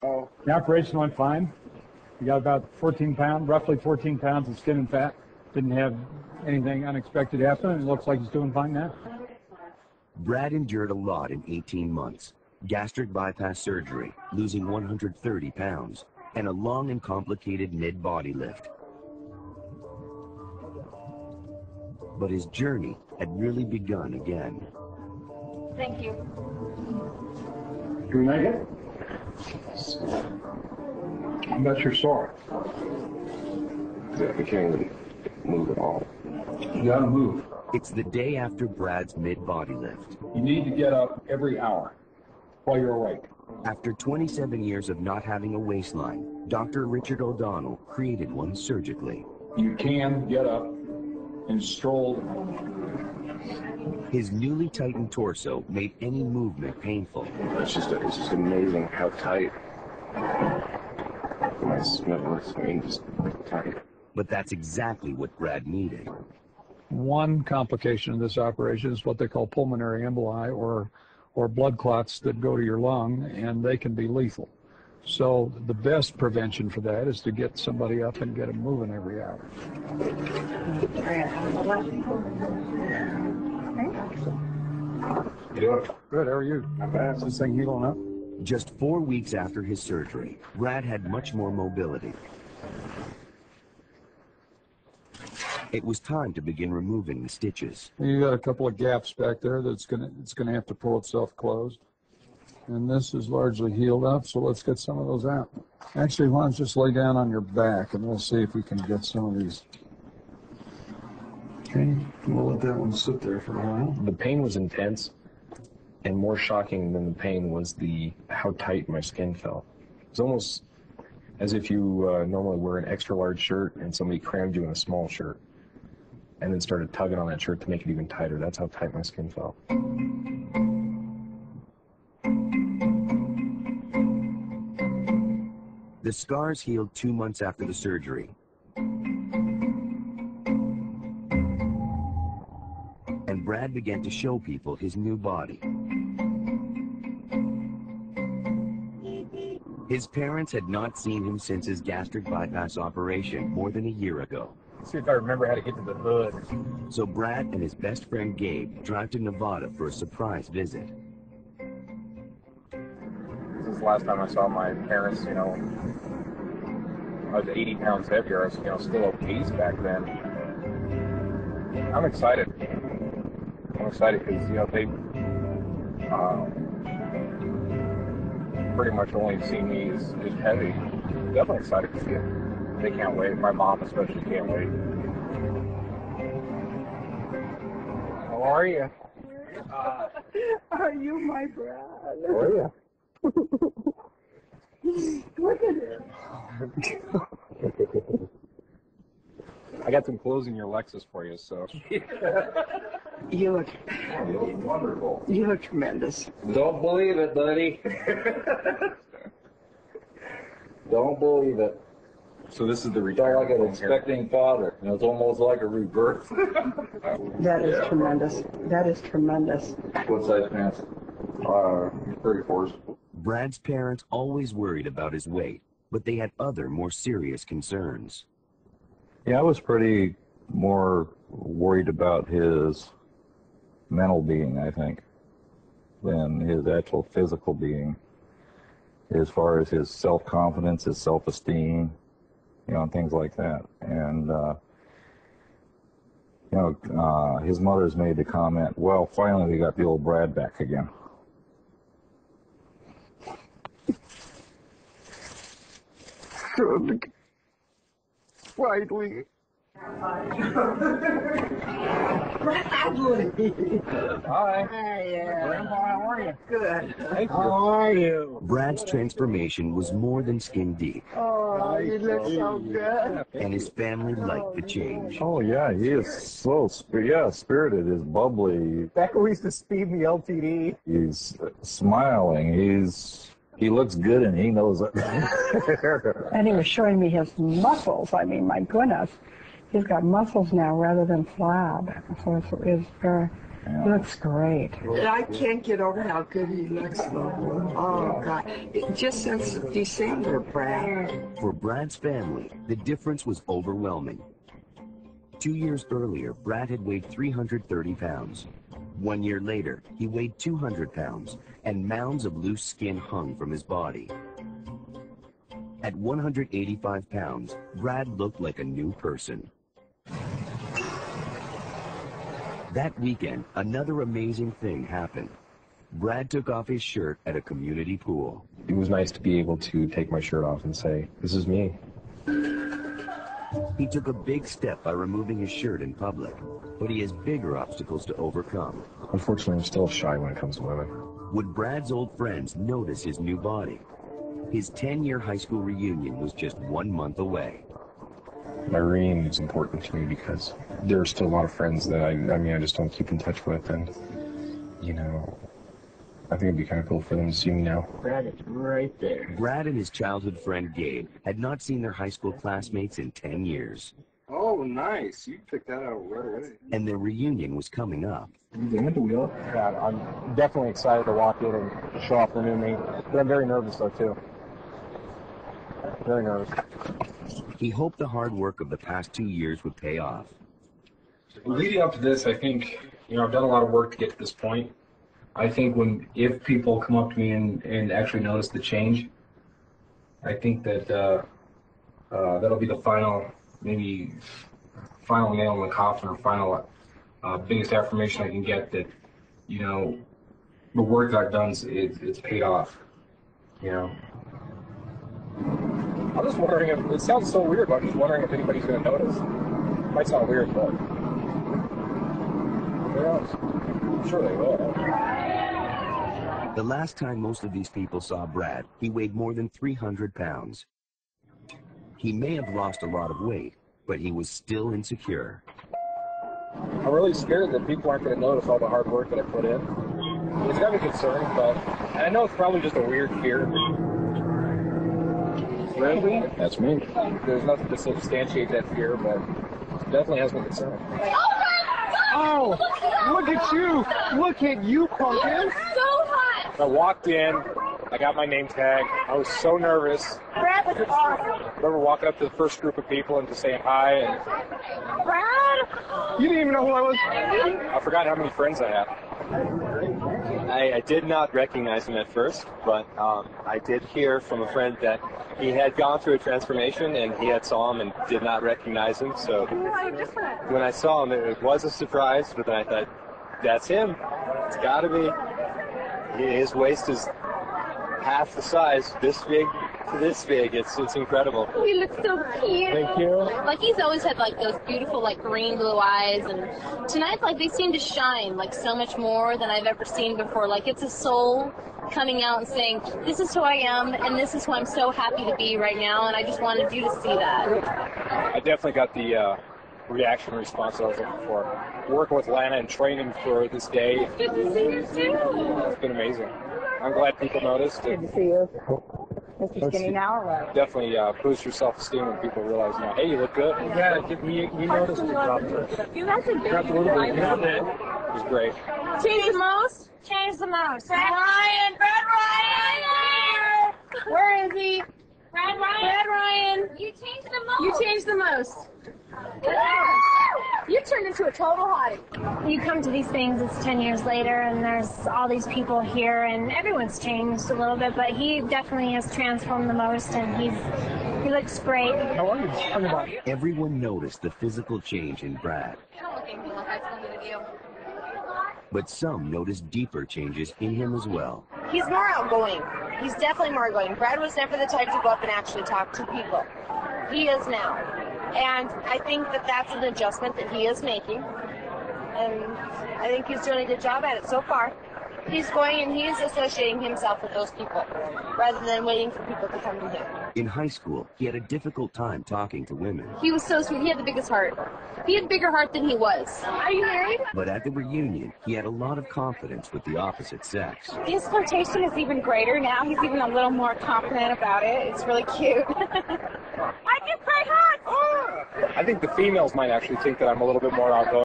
Oh. The operation went fine. He got about roughly 14 pounds of skin and fat. Didn't have anything unexpected happen, and it looks like he's doing fine now. Brad endured a lot in 18 months. Gastric bypass surgery, losing 130 pounds, and a long and complicated mid-body lift. But his journey had really begun again. Thank you. Can we make it? I bet you're sore. Yeah, I can't even move at all. You gotta move. It's the day after Brad's mid-body lift. You need to get up every hour while you're awake. After 27 years of not having a waistline, Dr. Richard O'Donnell created one surgically. You can get up and stroll. His newly tightened torso made any movement painful. It's just amazing how tight. My spine just tight. But that's exactly what Brad needed. One complication of this operation is what they call pulmonary emboli, or blood clots that go to your lung, and they can be lethal. So the best prevention for that is to get somebody up and get them moving every hour. You doing? Good, how are you? Not bad. Is this thing healing up? Just 4 weeks after his surgery, Brad had much more mobility. It was time to begin removing the stitches. You got a couple of gaps back there that's gonna have to pull itself closed. And this is largely healed up, so let's get some of those out. Actually, why don't you just lay down on your back and we'll see if we can get some of these. Okay, we'll let that one sit there for a while. The pain was intense, and more shocking than the pain was how tight my skin felt. It was almost as if you normally wear an extra large shirt and somebody crammed you in a small shirt and then started tugging on that shirt to make it even tighter. That's how tight my skin felt. The scars healed 2 months after the surgery. And Brad began to show people his new body. His parents had not seen him since his gastric bypass operation more than a year ago. Let's see if I remember how to get to the hood. So Brad and his best friend Gabe drive to Nevada for a surprise visit. This is the last time I saw my parents, I was 80 pounds heavier. I was, still obese back then. I'm excited. I'm excited because, they pretty much only see me as heavy. Definitely excited to see it. They can't wait. My mom especially can't wait. How are you? Are you my brother? How are you? Look at him. I got some clothes in your Lexus for you, so. You look Wonderful. You look tremendous. Don't believe it, buddy. Don't believe it. So this is the You sound like an expecting father. It's almost like a rebirth. That is tremendous. That is tremendous. What size pants? 34s. Brad's parents always worried about his weight, but they had other more serious concerns. Yeah, I was pretty more worried about his mental being, I think, than his actual physical being, as far as his self-confidence, his self-esteem, and things like that. And, his mother's made the comment, well, finally we got the old Brad back again. Good. Finally. Bradley. Hi. Hey, Grandpa, how are you? Good. Thank you. How are you? Brad's transformation was more than skin deep, Oh, you look so good. and his family liked the change. Oh, yeah, he is so spirited. He's bubbly. Back when we used to speed the LTD. He's smiling. He looks good, and he knows it. And he was showing me his muscles. I mean, my goodness. He's got muscles now rather than flab. So it's very, That's great. I can't get over how good he looks, though. Oh, God. Just since December, Brad. For Brad's family, the difference was overwhelming. 2 years earlier, Brad had weighed 330 pounds. 1 year later, he weighed 200 pounds, and mounds of loose skin hung from his body. At 185 pounds, Brad looked like a new person. That weekend, another amazing thing happened. Brad took off his shirt at a community pool. It was nice to be able to take my shirt off and say, this is me. He took a big step by removing his shirt in public, but he has bigger obstacles to overcome. Unfortunately, I'm still shy when it comes to women. Would Brad's old friends notice his new body? His 10-year high school reunion was just 1 month away. My reunion is important to me because there are still a lot of friends that I just don't keep in touch with, and, you know, I think it'd be kind of cool for them to see me now. Brad is right there. Brad and his childhood friend Gabe had not seen their high school classmates in 10 years. Oh, nice. You picked that out right away. And their reunion was coming up. Yeah, I'm definitely excited to walk in and show off the new me, but I'm very nervous though too. Very nervous. He hoped the hard work of the past 2 years would pay off. Leading up to this, I think, I've done a lot of work to get to this point. I think if people come up to me and actually notice the change, I think that that'll be the final nail in the coffin, or final biggest affirmation I can get that, the work that I've done, it's paid off, I'm just wondering if, it sounds so weird, but I'm just wondering if anybody's going to notice. It might sound weird, but who knows? I'm sure they will. The last time most of these people saw Brad, he weighed more than 300 pounds. He may have lost a lot of weight, but he was still insecure. I'm really scared that people aren't going to notice all the hard work that I put in. It's got me concerned, but I know it's probably just a weird fear. Really? That's me. There's nothing to substantiate that fear, but it definitely has me concerned. Oh, look at you! Look at you, pumpkin! So hot! I walked in, I got my name tag, I was so nervous. Brad was awesome. I remember walking up to the first group of people and just saying hi, and Brad! you didn't even know who I was? I forgot how many friends I have. I did not recognize him at first, but I did hear from a friend that he had gone through a transformation and he had saw him and did not recognize him. So when I saw him, it was a surprise, but then I thought, that's him. It's got to be. His waist is half the size, this big to this big. It's incredible. He looks so cute. Thank you. Like, he's always had like those beautiful like green blue eyes, and tonight like they seem to shine like so much more than I've ever seen before. Like, it's a soul coming out and saying, this is who I am and this is who I'm so happy to be right now, and I just wanted you to see that. I definitely got the reaction response I was looking for. Working with Lana and training for this day. Good to see you too. It's been amazing. I'm glad people noticed. Good to see you. Mr. Skinny now or what? Definitely boosts your self-esteem when people realize, hey, you look good. Yeah, he noticed the drop first. You got some big Dropped a little bit. It was great. Change the most? Change the most. Brad Ryan! Brad Ryan! Where is he? Brad Ryan! Brad Ryan! You changed the most. You changed the most. You turned into a total hottie. You come to these things, it's 10 years later, and there's all these people here, and everyone's changed a little bit, but he definitely has transformed the most, and he looks great. How are you? Everyone noticed the physical change in Brad. But some noticed deeper changes in him as well. He's more outgoing. He's definitely more outgoing. Brad was never the type to go up and actually talk to people. He is now. And I think that that's an adjustment that he is making. And I think he's doing a good job at it so far. He's going and he's associating himself with those people rather than waiting for people to come to him. In high school, he had a difficult time talking to women. He was so sweet. He had the biggest heart. He had a bigger heart than he was. Are you married? But at the reunion, he had a lot of confidence with the opposite sex. His flirtation is even greater now. He's even a little more confident about it. It's really cute. I can play hot! I think the females might actually think that I'm a little bit more outgoing.